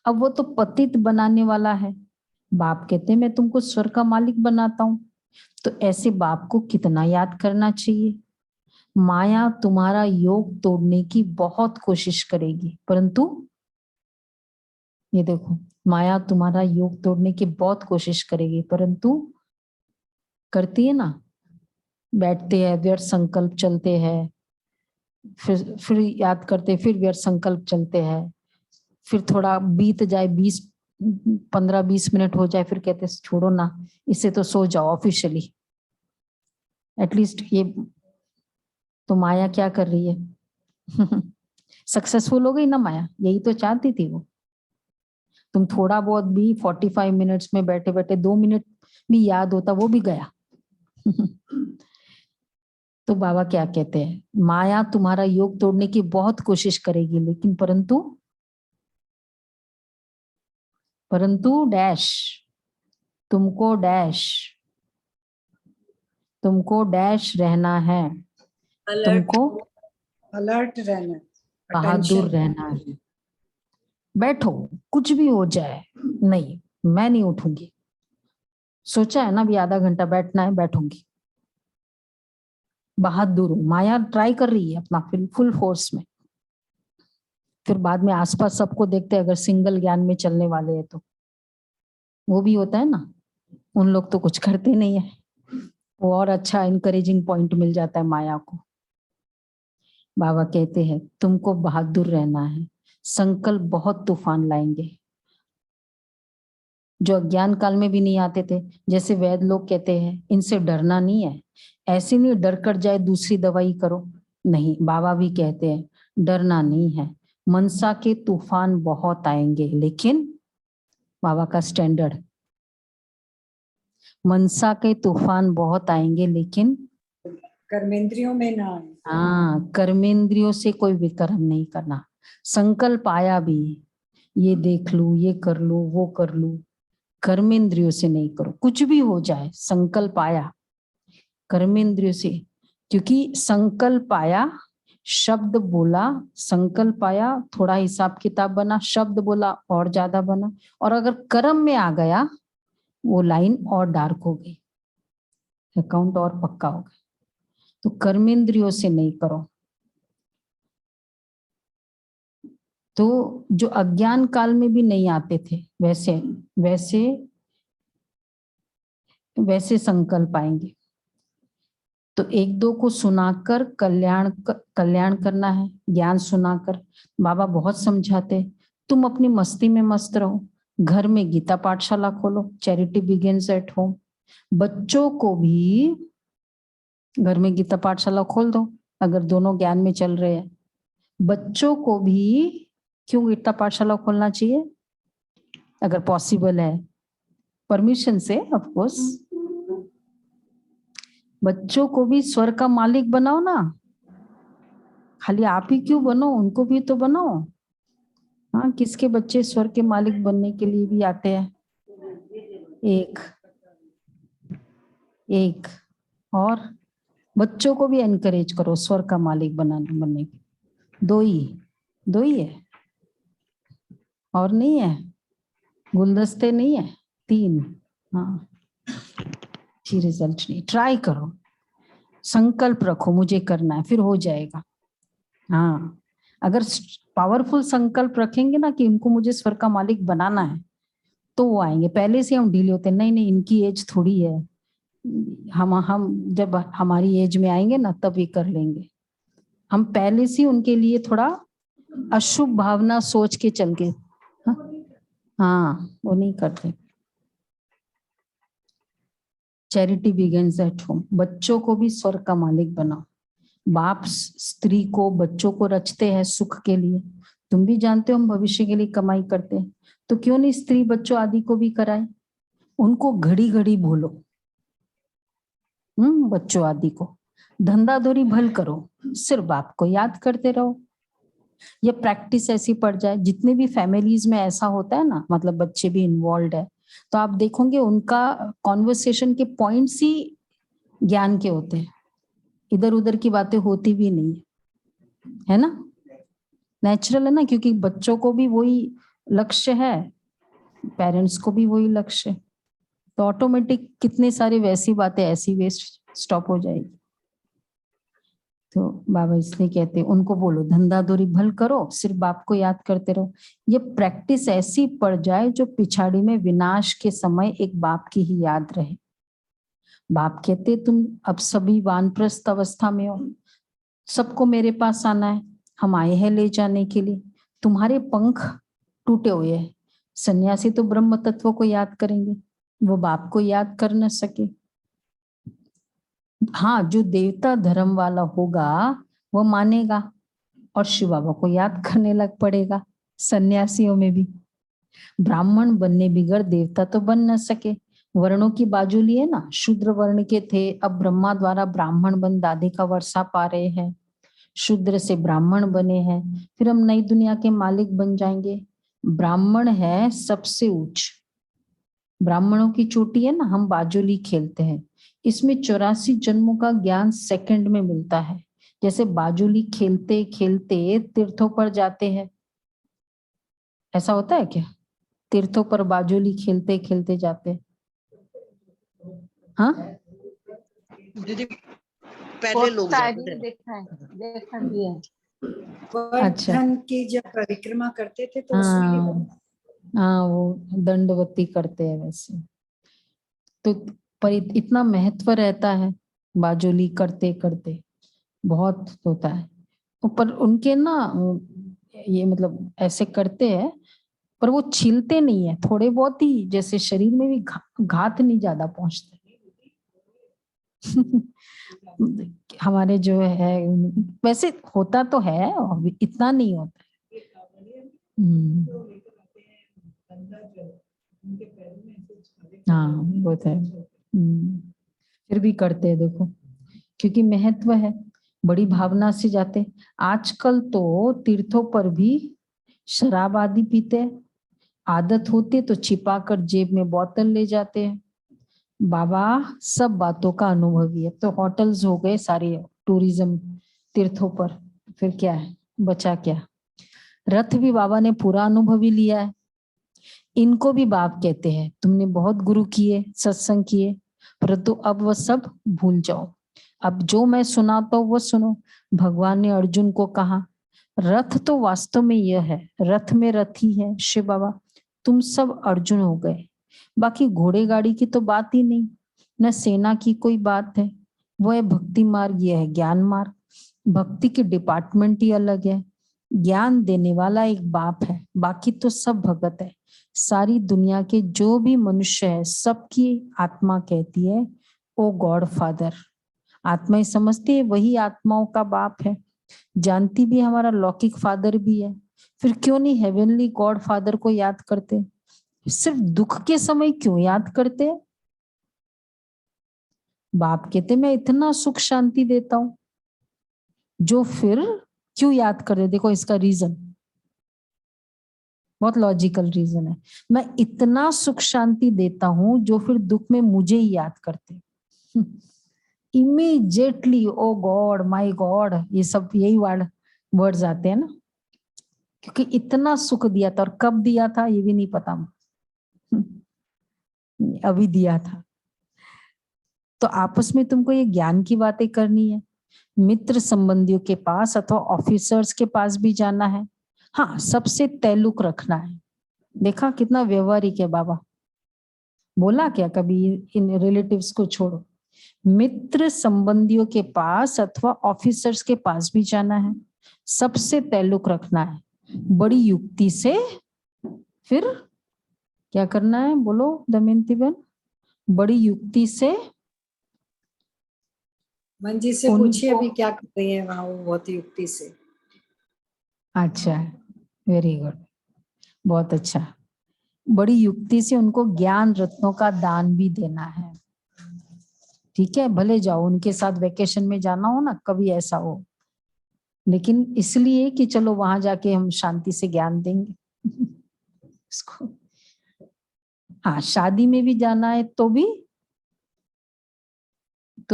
अब वो तो पतित बनाने वाला है। बाप कहते मैं तुमको स्वर्ग का मालिक बनाता हूं। तो ऐसे बाप को कितना याद करना चाहिए। माया तुम्हारा योग तोड़ने की बहुत कोशिश करेगी, परंतु ये देखो, माया तुम्हारा योग तोड़ने की बहुत कोशिश करेगी, परंतु करती है ना। बैठते हैं, व्यर्थ संकल्प चलते हैं, फिर याद करते, फिर व्यर्थ संकल्प चलते हैं, फिर थोड़ा बीत जाए, 15-20 मिनट हो जाए, फिर कहते छोड़ो ना, इससे तो सो जाओ ऑफिशियली एटलीस्ट। ये तो माया क्या कर रही है? सक्सेसफुल हो गई ना माया, यही तो चाहती थी वो। तुम थोड़ा बहुत भी 45 मिनट्स में बैठे बैठे 2 मिनट भी याद होता, वो भी गया। तो बाबा क्या कहते हैं, माया तुम्हारा योग तोड़ने की बहुत कोशिश करेगी, लेकिन परंतु डैश, तुमको डैश रहना है, तुमको अलर्ट रहना, बहादुर attention रहना है। बैठो, कुछ भी हो जाए, नहीं मैं नहीं उठूंगी। सोचा है ना भी आधा घंटा बैठना है, बैठूंगी। बहादुर हूं। माया ट्राई कर रही है अपना फुल फोर्स में। फिर बाद में आसपास सबको देखते हैं, अगर सिंगल ज्ञान में चलने वाले हैं तो वो भी होता है ना, उन लोग तो कुछ करते नहीं है, वो और अच्छा इनकरेजिंग पॉइंट मिल जाता है माया को। बाबा कहते हैं तुमको बहादुर रहना है, संकल्प बहुत तूफान लाएंगे जो अज्ञान काल में भी नहीं आते थे। जैसे वैद लोग कहते हैं इनसे डरना नहीं है, ऐसे नहीं डर कर जाए दूसरी दवाई करो, नहीं, बाबा भी कहते हैं डरना नहीं है, मनसा के तूफान बहुत आएंगे, लेकिन बाबा का स्टैंडर्ड, मनसा के तूफान बहुत आएंगे लेकिन कर्मेंद्रियों में ना आए। हाँ, कर्मेंद्रियों से कोई विकर्म नहीं करना। संकल्प आया भी, ये देख लूं, ये कर लूं, वो कर लूं, कर्मेंद्रियों से नहीं करो। कुछ भी हो जाए, संकल्प आया कर्मेंद्रियों से, क्योंकि संकल्प आया, शब्द बोला, संकल्प आया, थोड़ा हिसाब किताब बना, शब्द बोला और ज्यादा बना, और अगर कर्म में आ गया वो लाइन और डार्क हो गई, अकाउंट और पक्का हो गया। तो कर्मेंद्रियों से नहीं करो। तो जो अज्ञान काल में भी नहीं आते थे वैसे वैसे वैसे संकल्प आएंगे। तो एक दो को सुनाकर कल्याण करना है, ज्ञान सुनाकर। बाबा बहुत समझाते, तुम अपनी मस्ती में मस्त रहो, घर में गीता पाठशाला खोलो, चैरिटी बिगिंस एट होम। बच्चों को भी घर में गीता पाठशाला खोल दो, अगर दोनों ज्ञान में चल रहे हैं। बच्चों को भी क्यों गीता पाठशाला खोलना चाहिए? अगर पॉसिबल है, परमिशन से ऑफ कोर्स। बच्चों को भी स्वर का मालिक बनाओ ना, खाली आप ही क्यों बनो, उनको भी तो बनाओ। हाँ, किसके बच्चे स्वर के मालिक बनने के लिए भी आते हैं? एक एक। और बच्चों को भी एनकरेज करो स्वर का मालिक बनने के। दो ही है, और नहीं है, गुलदस्ते नहीं है, 3। हाँ, अच्छी रिजल्ट नहीं, ट्राई करो, संकल्प रखो मुझे करना है, फिर हो जाएगा। हाँ, अगर पावरफुल संकल्प रखेंगे ना कि इनको मुझे स्वर का मालिक बनाना है, तो वो आएंगे। पहले से हम ढीले होते हैं, नहीं इनकी एज थोड़ी है, हम जब हमारी एज में आएंगे ना तब ये कर लेंगे। हम पहले से उनके लिए थोड़ा अशुभ भावना सोच के चल के, हाँ वो नहीं करते। Charity begins at home. बच्चों को भी स्वर का मालिक बनाओ। बाप स्त्री को, बच्चों को रचते हैं सुख के लिए। तुम भी जानते हो हम भविष्य के लिए कमाई करते हैं, तो क्यों नहीं स्त्री बच्चों आदि को भी कराए? उनको घड़ी घड़ी बोलो, बच्चों आदि को धंधा धोरी भल करो, सिर्फ बाप को याद करते रहो। ये प्रैक्टिस ऐसी पड़ जाए, जितने भी फैमिलीज में ऐसा होता है ना, मतलब बच्चे भी इन्वॉल्व है, तो आप देखोगे उनका कॉन्वर्सेशन के पॉइंट्स ही ज्ञान के होते हैं, इधर उधर की बातें होती भी नहीं है ना। नेचुरल है ना, क्योंकि बच्चों को भी वही लक्ष्य है, पेरेंट्स को भी वही लक्ष्य है, तो ऑटोमेटिक कितने सारे वैसी बातें ऐसी वेस्ट स्टॉप हो जाएगी। तो बाबा इसलिए कहते हैं उनको बोलो धंधा दोरी भल करो, सिर्फ बाप को याद करते रहो। ये प्रैक्टिस ऐसी पड़ जाए जो पिछाड़ी में विनाश के समय एक बाप की ही याद रहे। बाप कहते तुम अब सभी वानप्रस्थ अवस्था में हो, सबको मेरे पास आना है, हम आए हैं ले जाने के लिए। तुम्हारे पंख टूटे हुए हैं। सन्यासी तो ब्रह्म तत्व को याद करेंगे, वो बाप को याद कर न सके। हाँ, जो देवता धर्म वाला होगा वो मानेगा और शिव बाबा को याद करने लग पड़ेगा। सन्यासियों में भी ब्राह्मण बनने बिगड़ देवता तो बन न सके। वर्णों की बाजू लिए ना, शूद्र वर्ण के थे, अब ब्रह्मा द्वारा ब्राह्मण बन दादी का वर्षा पा रहे हैं, शूद्र से ब्राह्मण बने हैं, फिर हम नई दुनिया के मालिक बन जाएंगे। ब्राह्मण है सबसे उच्च, ब्राह्मणों की चोटी है ना, हम बाजोली खेलते हैं, इसमें 84 जन्मों का ज्ञान सेकंड में मिलता है। जैसे बाजोली खेलते खेलते तीर्थों पर जाते हैं, ऐसा होता है क्या? तीर्थों पर बाजोली खेलते खेलते जाते हैं। हाँ दीदी पहले लोग जाते थे। देखा भी है। अच्छा, गोवर्धन की जब परिक्रमा करते थे तो उसमें हाँ हाँ, वो दंडवती करते हैं वैसे। तो पर इतना महत्व रहता है बाजोली करते करते, बहुत होता है। पर उनके ना ये मतलब ऐसे करते हैं, पर वो छीलते नहीं है, थोड़े बहुत ही, जैसे शरीर में भी घात नहीं ज्यादा पहुंचते। हमारे जो है वैसे होता तो है, इतना नहीं होता। हाँ वो तो है। फिर भी करते हैं देखो, क्योंकि महत्व है, बड़ी भावना से जाते। आजकल तो तीर्थों पर भी शराब आदि पीते हैं, आदत होती तो छिपा कर जेब में बोतल ले जाते हैं। बाबा सब बातों का अनुभवी है। तो होटल्स हो गए सारे टूरिज्म तीर्थों पर, फिर क्या है बचा क्या। रथ भी बाबा ने पूरा अनुभवी लिया है। इनको भी बाप कहते हैं, तुमने बहुत गुरु किए, सत्संग किए, परंतु अब वह सब भूल जाओ। अब जो मैं सुनाता हूँ वो सुनो। भगवान ने अर्जुन को कहा, रथ तो वास्तव में यह है, रथ में रथी है शिव बाबा, तुम सब अर्जुन हो गए। बाकी घोड़े गाड़ी की तो बात ही नहीं, न सेना की कोई बात है। वो है भक्ति मार्ग, यह है ज्ञान मार्ग। भक्ति की डिपार्टमेंट ही अलग है। ज्ञान देने वाला एक बाप है, बाकी तो सब भगत है। सारी दुनिया के जो भी मनुष्य है सबकी आत्मा कहती है ओ गॉड फादर। आत्माएं समझती है वही आत्माओं का बाप है। जानती भी हमारा लौकिक फादर भी है। फिर क्यों नहीं हेवनली गॉड फादर को याद करते? सिर्फ दुख के समय क्यों याद करते? बाप कहते मैं इतना सुख शांति देता हूं, जो फिर क्यों याद करते? देखो इसका रीजन बहुत लॉजिकल रीजन है। मैं इतना सुख शांति देता हूं जो फिर दुख में मुझे ही याद करते। Immediately oh God, my God, ये सब यही वर्ड्स आते हैं ना, क्योंकि इतना सुख दिया था। और कब दिया था ये भी नहीं पता, अभी दिया था। तो आपस में तुमको ये ज्ञान की बातें करनी है। मित्र संबंधियों के पास अथवा ऑफिसर्स के पास भी जाना है। हाँ, सबसे तैल्लुक रखना है। देखा कितना व्यवहारिक है बाबा। बोला क्या कभी इन रिलेटिव्स को छोड़ो? मित्र संबंधियों के पास अथवा ऑफिसर्स के पास भी जाना है, सबसे तैल्लुक रखना है, बड़ी युक्ति से। फिर क्या करना है बोलो दमयंती बहन? बड़ी युक्ति से। मंजी से पूछिए अभी क्या कर रही है वहां, वो बहुत युक्ति से। अच्छा, वेरी गुड, बहुत अच्छा। बड़ी युक्ति से उनको ज्ञान रत्नों का दान भी देना है। ठीक है, भले जाओ उनके साथ वेकेशन में जाना हो ना, कभी ऐसा हो, लेकिन इसलिए कि चलो वहां जाके हम शांति से ज्ञान देंगे उसको। हाँ, शादी में भी जाना है तो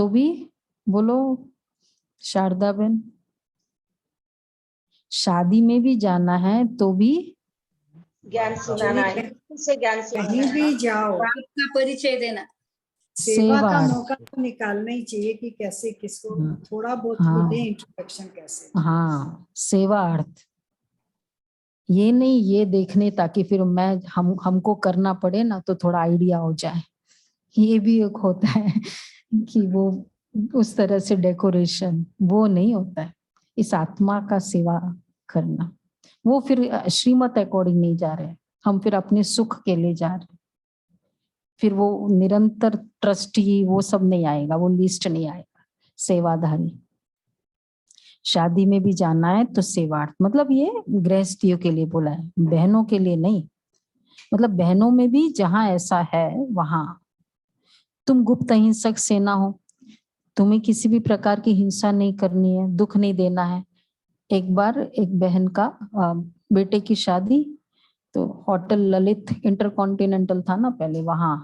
भी बोलो शारदा बहन, शादी में भी जाना है तो भी ज्ञान सुनाना है, से ज्ञान कहीं सुनाना भी जाओ का परिचय देना। सेवा का सेवा। मौका तो निकालना ही चाहिए कि कैसे किसको थोड़ा बहुत वो दे इंट्रोडक्शन कैसे। हाँ, सेवा अर्थ ये नहीं, ये देखने ताकि फिर हमको करना पड़े ना तो थोड़ा आइडिया हो जाए। ये भी एक होता है कि वो उस तरह से डेकोरेशन, वो नहीं होता है। इस आत्मा का सेवा करना, वो फिर श्रीमत अकॉर्डिंग नहीं जा रहे, हम फिर अपने सुख के लिए जा रहे। फिर वो निरंतर ट्रस्टी वो सब नहीं आएगा, वो लिस्ट नहीं आएगा। सेवाधारी शादी में भी जाना है तो सेवार्थ, मतलब ये गृहस्थियों के लिए बोला है, बहनों के लिए नहीं। मतलब बहनों में भी जहां ऐसा है वहां तुम गुप्त अहिंसक सेना हो, तुम्हें किसी भी प्रकार की हिंसा नहीं करनी है, दुख नहीं देना है। एक बार एक बहन का बेटे की शादी, तो होटल ललित इंटरकॉन्टिनेंटल था ना पहले वहां,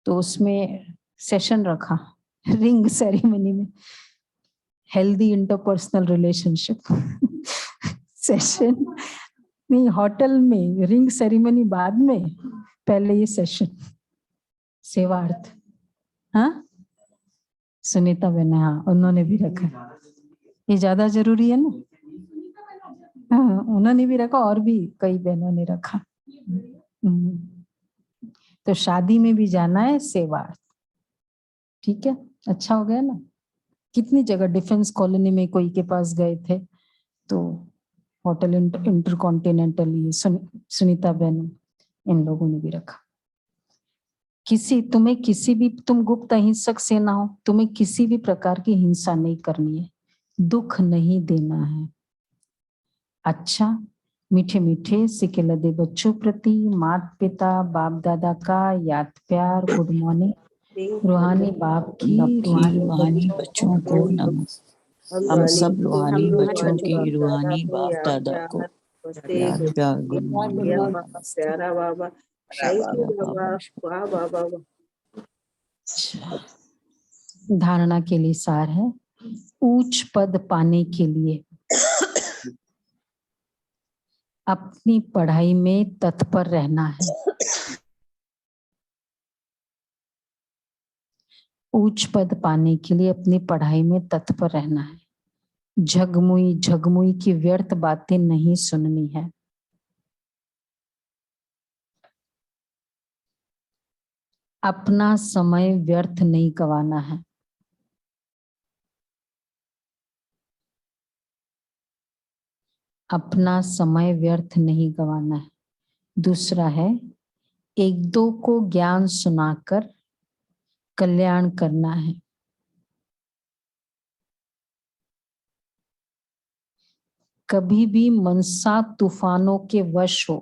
तो उसमें सेशन रखा रिंग सेरेमनी में, हेल्दी इंटरपर्सनल रिलेशनशिप सेशन नहीं, होटल में रिंग सेरेमनी बाद में, पहले ये सेशन सेवार्थ। हाँ सुनीता बहन, हाँ उन्होंने भी रखा, ये ज्यादा जरूरी है ना। हाँ उन्होंने भी रखा और भी कई बहनों ने रखा। तो शादी में भी जाना है सेवार्थ, ठीक है, अच्छा हो गया ना। कितनी जगह डिफेंस कॉलोनी में कोई के पास गए थे तो होटल इंटरकॉन्टिनेंटल, ये सुनीता बहन, इन लोगों ने भी रखा। तुम गुप्त अहिंसक से ना हो, तुम्हें किसी भी प्रकार की हिंसा नहीं करनी है, दुख नहीं देना है। अच्छा, मीठे मीठे सिके लदे बच्चों प्रति माता पिता बाप दादा का याद प्यार, गुड मॉर्निंग। रूहानी बाप की, रूहानी बच्चों को नमस्ते। हम सब रूहानी बच्चों की रूहानी बाप दादा को याद प्यार गुड मॉर्निंग। प्यारा बाबा, थैंक यू बाबा, वाह बाबा वाह। धारणा के लिए सार है, उच्च पद पाने के लिए अपनी पढ़ाई में तत्पर रहना है। उच्च पद पाने के लिए अपनी पढ़ाई में तत्पर रहना है। झगमुई झगमुई की व्यर्थ बातें नहीं सुननी है। अपना समय व्यर्थ नहीं गंवाना है। अपना समय व्यर्थ नहीं गंवाना है। दूसरा है, एक दो को ज्ञान सुनाकर कल्याण करना है। कभी भी मनसा तूफानों के वश हो,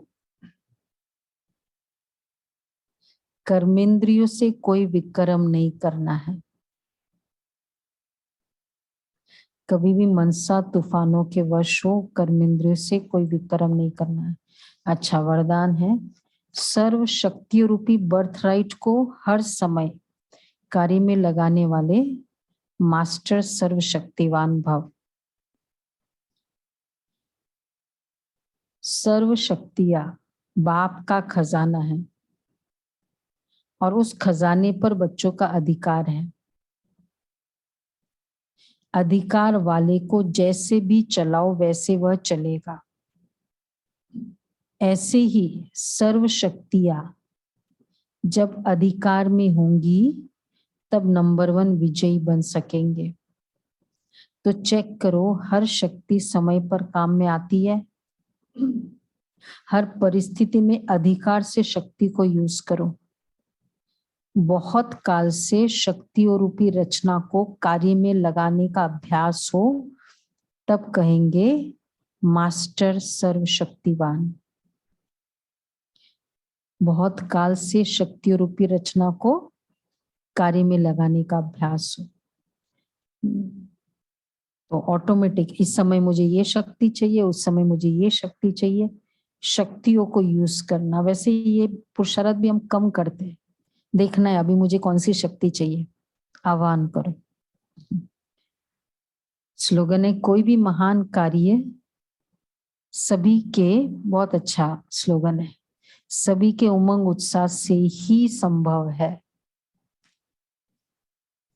कर्मेंद्रियों से कोई विक्रम नहीं करना है। कभी भी मनसा तूफानों के वश हो, कर्मेंद्रियों से कोई विक्रम नहीं करना है। अच्छा, वरदान है, सर्व शक्ति रूपी बर्थराइट को हर समय कार्य में लगाने वाले मास्टर सर्वशक्तिवान भव। सर्व शक्तियां बाप का खजाना है और उस खजाने पर बच्चों का अधिकार है। अधिकार वाले को जैसे भी चलाओ वैसे वह चलेगा। ऐसे ही सर्व शक्तियां जब अधिकार में होंगी तब नंबर 1 विजयी बन सकेंगे। तो चेक करो, हर शक्ति समय पर काम में आती है। हर परिस्थिति में अधिकार से शक्ति को यूज करो। बहुत काल से शक्तियों रूपी रचना को कार्य में लगाने का अभ्यास हो, तब कहेंगे मास्टर सर्वशक्तिवान। बहुत काल से शक्तियों रूपी रचना को कार्य में लगाने का अभ्यास हो तो ऑटोमेटिक, इस समय मुझे ये शक्ति चाहिए, उस समय मुझे ये शक्ति चाहिए, शक्तियों को यूज करना। वैसे ये पुरुषार्थ भी हम कम करते हैं, देखना है अभी मुझे कौन सी शक्ति चाहिए, आह्वान करो। स्लोगन है, कोई भी महान कार्य सभी के, बहुत अच्छा स्लोगन है, सभी के उमंग उत्साह से ही संभव है।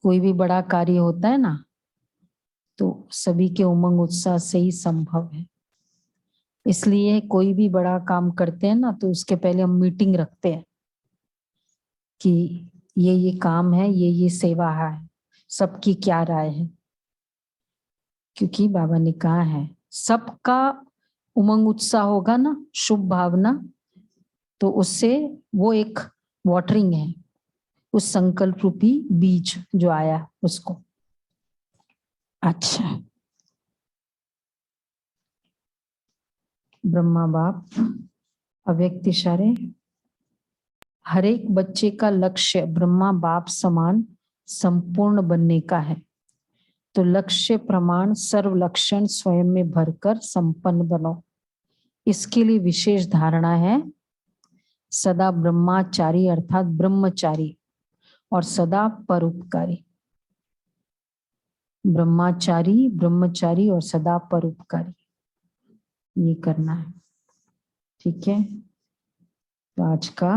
कोई भी बड़ा कार्य होता है ना, तो सभी के उमंग उत्साह से ही संभव है। इसलिए कोई भी बड़ा काम करते हैं ना, तो उसके पहले हम मीटिंग रखते हैं कि ये काम है, ये सेवा है, सबकी क्या राय है। क्योंकि बाबा ने कहा है सबका उमंग उत्साह होगा ना, शुभ भावना, तो उससे वो एक वाटरिंग है, उस संकल्प रूपी बीज जो आया उसको। अच्छा, ब्रह्मा बाप अव्यक्त इशारे, हर एक बच्चे का लक्ष्य ब्रह्मा बाप समान संपूर्ण बनने का है। तो लक्ष्य प्रमाण सर्व लक्षण स्वयं में भरकर संपन्न बनो। इसके लिए विशेष धारणा है, सदा ब्रह्मचारी अर्थात ब्रह्मचारी और सदा परोपकारी। ब्रह्मचारी, ब्रह्मचारी और सदा परोपकारी, ये करना है। ठीक है, तो आज का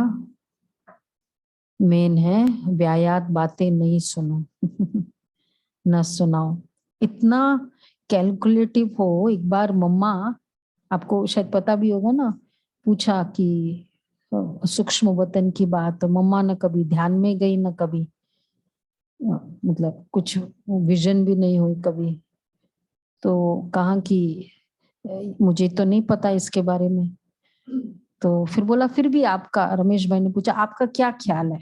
मेन है, व्यायात बातें नहीं सुनो न सुनाओ। इतना कैलकुलेटिव हो। एक बार मम्मा, आपको शायद पता भी होगा ना, पूछा कि सूक्ष्म वतन की बात, मम्मा न कभी ध्यान में गई न कभी मतलब कुछ विजन भी नहीं हुई कभी। तो कहा कि मुझे तो नहीं पता इसके बारे में। तो फिर बोला फिर भी आपका, रमेश भाई ने पूछा आपका क्या ख्याल है?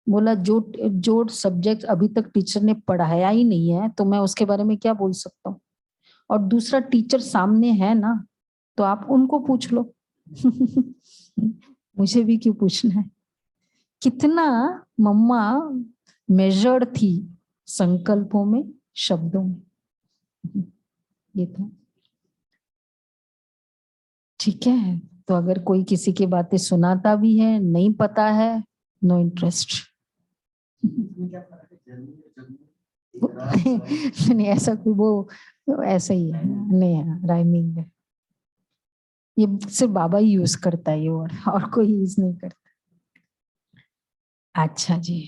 बोला जो सब्जेक्ट अभी तक टीचर ने पढ़ाया ही नहीं है तो मैं उसके बारे में क्या बोल सकता हूँ, और दूसरा टीचर सामने है ना, तो आप उनको पूछ लो। मुझे भी क्यों पूछना है? कितना मम्मा मेजर्ड थी संकल्पों में, शब्दों में। ये था। ठीक है, तो अगर कोई किसी की बातें सुनाता भी है, नहीं पता है, नो इंटरेस्ट। नहीं ऐसा कोई वो ऐसा ही है, नहीं है, राइमिंग है। ये सिर्फ बाबा ही यूज करता है ये वर्ड, और कोई यूज नहीं करता। अच्छा जी।